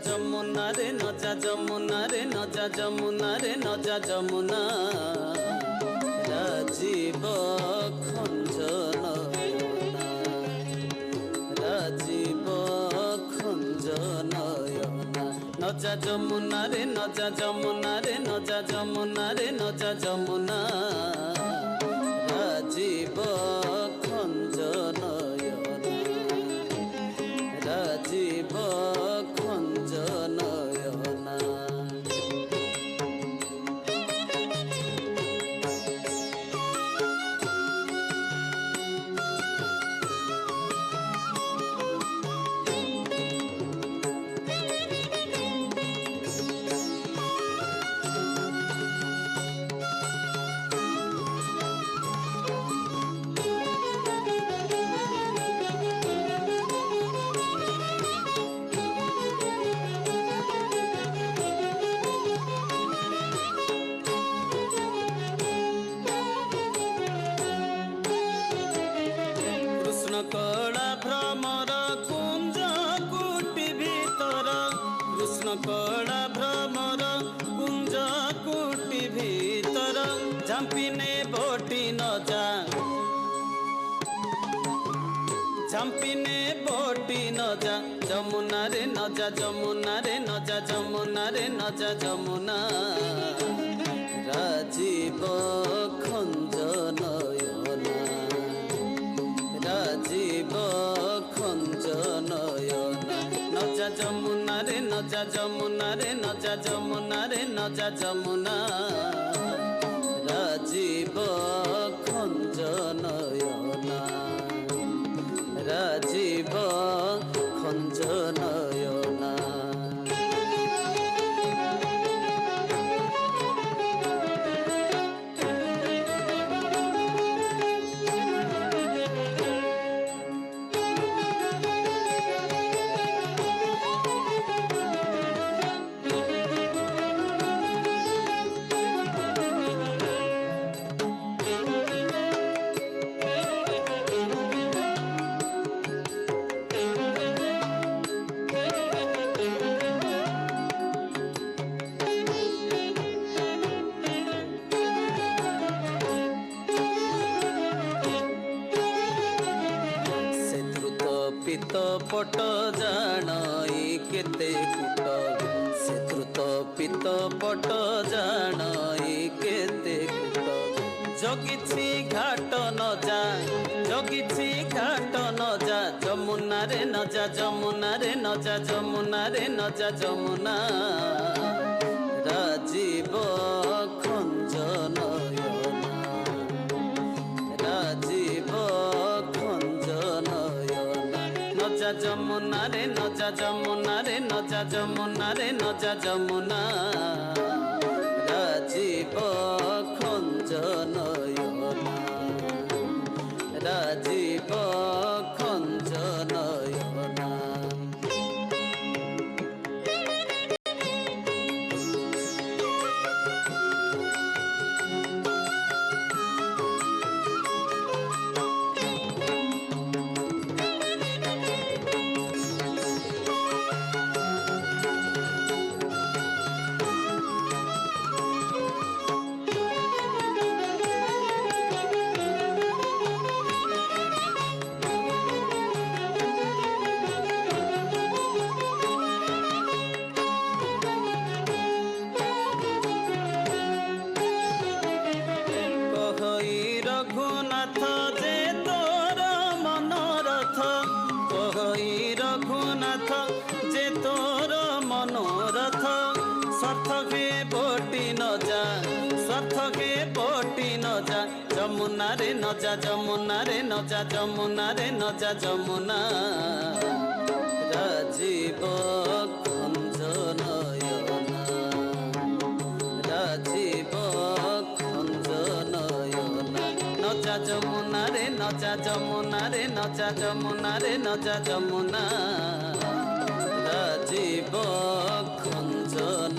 যমুনা রে নজা যমুনা রে নজা যমুনা রে নজা যমুনা রাজীব খঞ্জন রাজীব খঞ্জন নজা যমুনা রে নজা যমুনা রে নজা যমুনা রে নজা যমুনা রাজীব খঞ্জন রাজীব খঞ্জন কড়া ভ্রমর কুঞ্জ কুটি ভিতর কৃষ্ণ কড়া ভ্রমর কুঞ্জ কুটি ভিতর ঝাম্পিনে বটি নজা ঝাম্পিনে বটি নজা যমুনা রে নজা যমুনা রে নজা যমুনা রে নজা যমুনা রাজীব খঞ্জন রাজীব খঞ্জন নজা যমুনা রে নজা যমুনা রে নজা যমুনা রে নজা যমুনা রাজীব খঞ্জন রাজীব খঞ্জন পিত পট জাণই কেতে কুট সে দ্রুত পিত পট জাণই কেতে কুট জগিছি ঘাট নজা জগিছি ঘাট নজা যমুনা রে নজা যমুনা রে নজা যমুনা রে নজা যমুনা রাজীব খঞ্জন রাজীব খঞ্জন নজা যমুনা রে নজা যমুনা রে নজা যমুনা রে নজা যমুনা রাজীব খঞ্জন রাজীব খঞ্জন রঘুনাথ যে তোর মনোরথ কহই রঘুনাথ যে তোর মনোরথ স্বার্থকে বটি নজা স্বার্থকে বটি নজা যমুনা রে নজা যমুনা রে নজা যমুনা রে নজা যমুনা রাজীব খঞ্জন রাজীব খঞ্জন নজা যমুনা রে নজা যমুনা রে নজা যমুনা রে নজা যমুনা রাজীব খঞ্জন